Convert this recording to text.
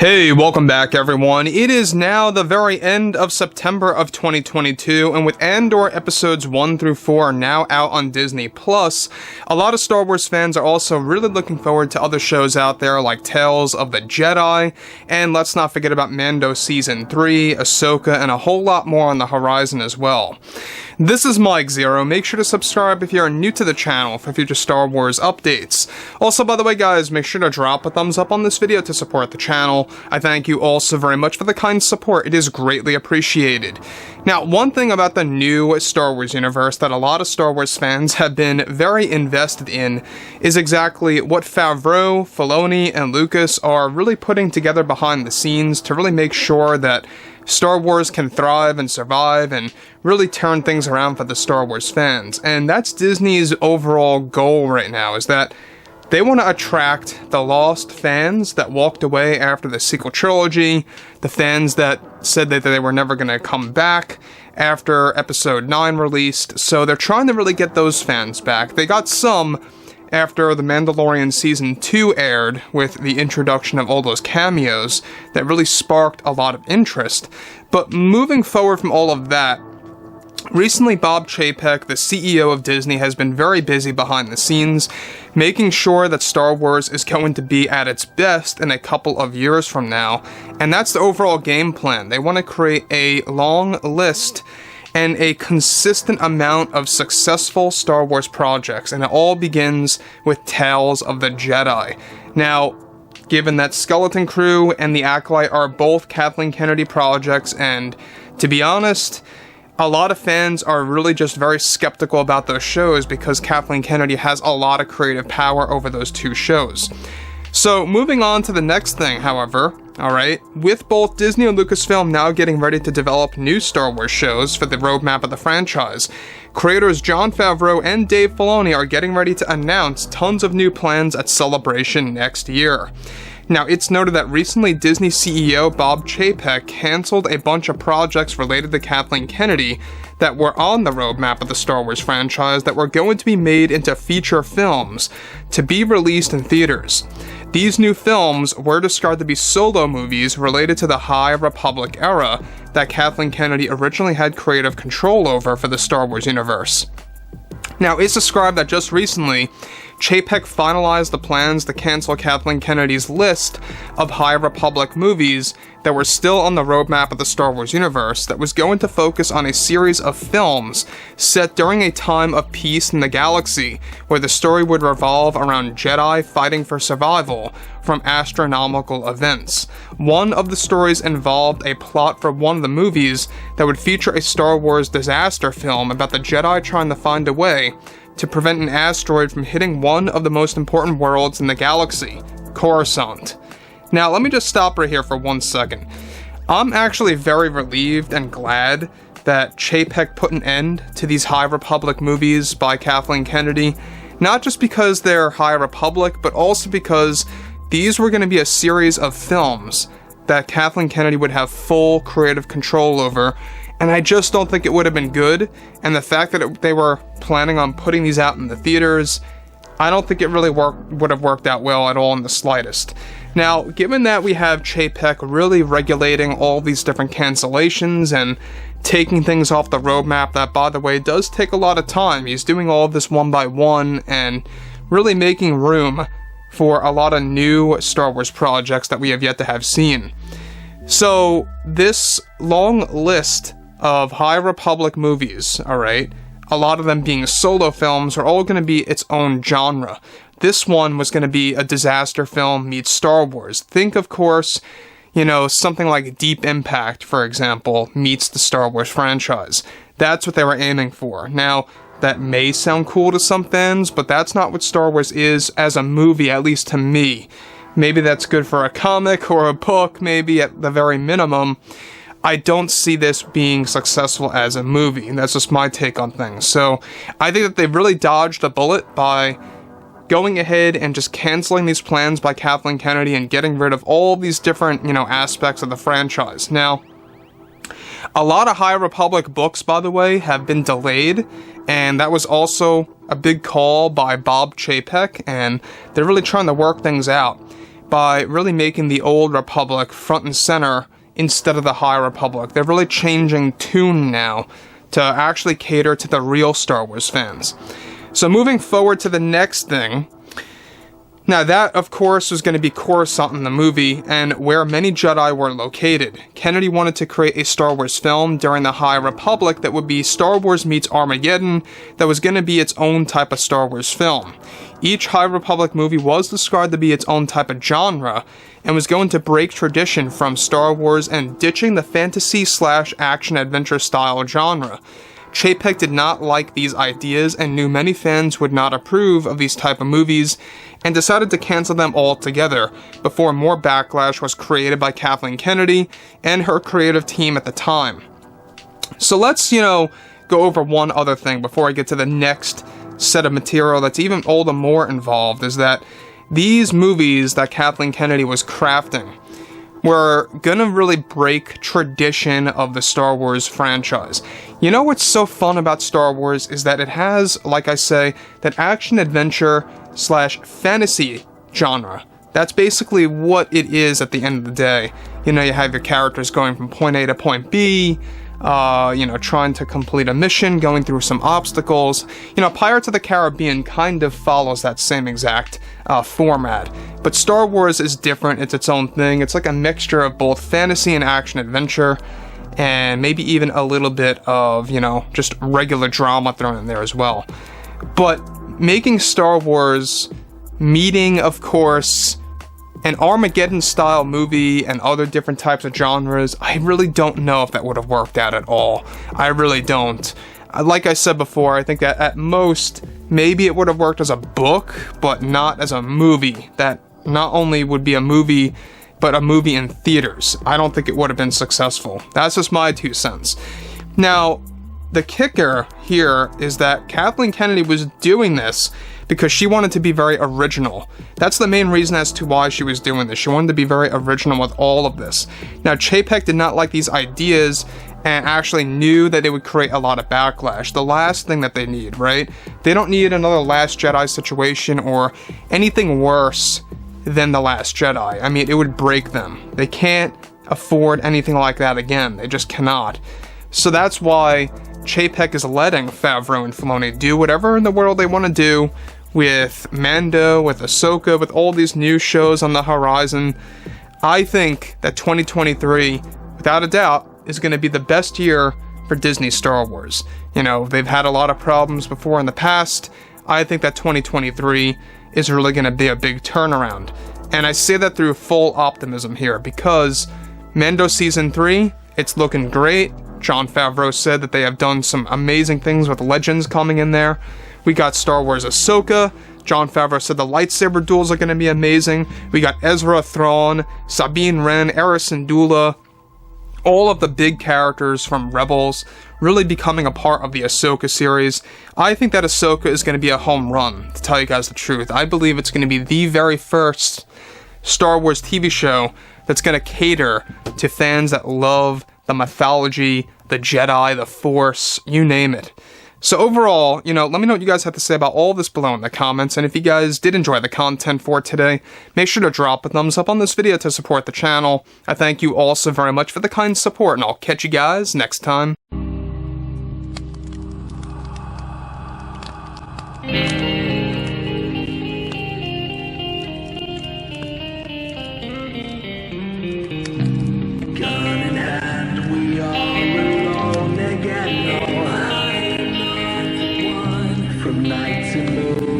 Hey, welcome back everyone. It is now the very end of September of 2022, and with Andor episodes 1 through 4 now out on Disney+, a lot of Star Wars fans are also really looking forward to other shows out there like Tales of the Jedi, and let's not forget about Mando Season 3, Ahsoka, and a whole lot more on the horizon as well. This is Mike Zero. Make sure to subscribe if you're new to the channel for future Star Wars updates. Also, by the way guys, make sure to drop a thumbs up on this video to support the channel. I thank you all so very much for the kind support. It is greatly appreciated. Now, one thing about the new Star Wars universe that a lot of Star Wars fans have been very invested in is exactly what FAVREAU, Filoni, and Lucas are really putting together behind the scenes to really make sure that Star Wars can thrive and survive and really turn things around for the Star Wars fans. And that's Disney's overall goal right now, is that they want to attract the lost fans that walked away after the sequel trilogy, the fans that said that they were never going to come back after Episode 9 released. So they're trying to really get those fans back. They got some after The Mandalorian Season 2 aired, with the introduction of all those cameos that really sparked a lot of interest. But moving forward from all of that, recently Bob Chapek, the CEO of Disney, has been very busy behind the scenes, making sure that Star Wars is going to be at its best in a couple of years from now. And that's the overall game plan. They want to create a long list and a consistent amount of successful Star Wars projects, and it all begins with Tales of the Jedi. Now, given that Skeleton Crew and the Acolyte are both Kathleen Kennedy projects, and to be honest, a lot of fans are really just very skeptical about those shows because Kathleen Kennedy has a lot of creative power over those two shows. So, moving on to the next thing, however, alright, with both Disney and Lucasfilm now getting ready to develop new Star Wars shows for the roadmap of the franchise, creators Jon Favreau and Dave Filoni are getting ready to announce tons of new plans at Celebration next year. Now, it's noted that recently Disney CEO Bob Chapek canceled a bunch of projects related to Kathleen Kennedy that were on the roadmap of the Star Wars franchise that were going to be made into feature films to be released in theaters. These new films were described to be solo movies related to the High Republic era that Kathleen Kennedy originally had creative control over for the Star Wars universe. Now, it's described that just recently, Chapek finalized the plans to cancel Kathleen Kennedy's list of High Republic movies that were still on the roadmap of the Star Wars universe that was going to focus on a series of films set during a time of peace in the galaxy, where the story would revolve around Jedi fighting for survival from astronomical events. One of the stories involved a plot for one of the movies that would feature a Star Wars disaster film about the Jedi trying to find a way to prevent an asteroid from hitting one of the most important worlds in the galaxy, Coruscant. Now, let me just stop right here for 1 second. I'm actually very relieved and glad that Chapek put an end to these High Republic movies by Kathleen Kennedy, not just because they're High Republic, but also because these were going to be a series of films that Kathleen Kennedy would have full creative control over, and I just don't think it would have been good. And the fact that they were planning on putting these out in the theaters, I don't think it really would have worked out well at all in the slightest. Now, given that we have Chapek really regulating all these different cancellations and taking things off the roadmap, that, by the way, does take a lot of time. He's doing all of this one by one and really making room for a lot of new Star Wars projects that we have yet to have seen. So, this long list of High Republic movies, alright, a lot of them being solo films, are all going to be its own genre. This one was going to be a disaster film meets Star Wars. Think, of course, something like Deep Impact, for example, meets the Star Wars franchise. That's what they were aiming for. Now, that may sound cool to some fans, but that's not what Star Wars is as a movie, at least to me. Maybe that's good for a comic or a book, maybe at the very minimum. I don't see this being successful as a movie, and that's just my take on things. So, I think that they've really dodged a bullet by going ahead and just canceling these plans by Kathleen Kennedy and getting rid of all these different, aspects of the franchise. Now, a lot of High Republic books, by the way, have been delayed, and that was also a big call by Bob Chapek, and they're really trying to work things out. by really making the Old Republic front and center instead of the High Republic. They're really changing tune now to actually cater to the real Star Wars fans. So moving forward to the next thing. Now that, of course, was going to be Coruscant in the movie, and where many Jedi were located. Kennedy wanted to create a Star Wars film during the High Republic that would be Star Wars meets Armageddon, that was going to be its own type of Star Wars film. Each High Republic movie was described to be its own type of genre, and was going to break tradition from Star Wars and ditching the fantasy/action-adventure style genre. Chapek did not like these ideas and knew many fans would not approve of these type of movies, and decided to cancel them altogether before more backlash was created by Kathleen Kennedy and her creative team at the time. So let's, go over one other thing before I get to the next set of material that's even all the more involved, is that these movies that Kathleen Kennedy was crafting were gonna really break tradition of the Star Wars franchise. You know what's so fun about Star Wars is that it has, like I say, that action-adventure/fantasy genre. That's basically what it is at the end of the day. You have your characters going from point A to point B, trying to complete a mission, going through some obstacles. Pirates of the Caribbean kind of follows that same exact format. But Star Wars is different, it's its own thing. It's like a mixture of both fantasy and action-adventure, and maybe even a little bit of, just regular drama thrown in there as well. But making Star Wars meeting, of course, an Armageddon-style movie and other different types of genres, I really don't know if that would have worked out at all. I really don't. Like I said before, I think that at most, maybe it would have worked as a book, but not as a movie. That not only would be a movie, but a movie in theaters. I don't think it would have been successful. That's just my 2 cents. Now, the kicker here is that Kathleen Kennedy was doing this because she wanted to be very original. That's the main reason as to why she was doing this. She wanted to be very original with all of this. Now, Chapek did not like these ideas and actually knew that they would create a lot of backlash. The last thing that they need, right? They don't need another Last Jedi situation or anything worse than The Last Jedi. I mean, it would break them. They can't afford anything like that again. They just cannot. So that's why Chapek is letting Favreau and Filoni do whatever in the world they want to do with Mando, with Ahsoka, with all these new shows on the horizon. I think that 2023, without a doubt, is going to be the best year for Disney Star Wars. They've had a lot of problems before in the past. I think that 2023 is really going to be a big turnaround. And I say that through full optimism here, because Mando Season 3, it's looking great. Jon Favreau said that they have done some amazing things with Legends coming in there. We got Star Wars Ahsoka. Jon Favreau said the lightsaber duels are going to be amazing. We got Ezra Thrawn, Sabine Wren, Aira Syndulla, all of the big characters from Rebels really becoming a part of the Ahsoka series. I think that Ahsoka is going to be a home run, to tell you guys the truth. I believe it's going to be the very first Star Wars TV show that's going to cater to fans that love the mythology, the Jedi, the Force, you name it. So overall, let me know what you guys have to say about all this below in the comments, and if you guys did enjoy the content for today, make sure to drop a thumbs up on this video to support the channel. I thank you all so very much for the kind support, and I'll catch you guys next time. Gun in hand, we are alone again. No, I'm not the one from night to moon.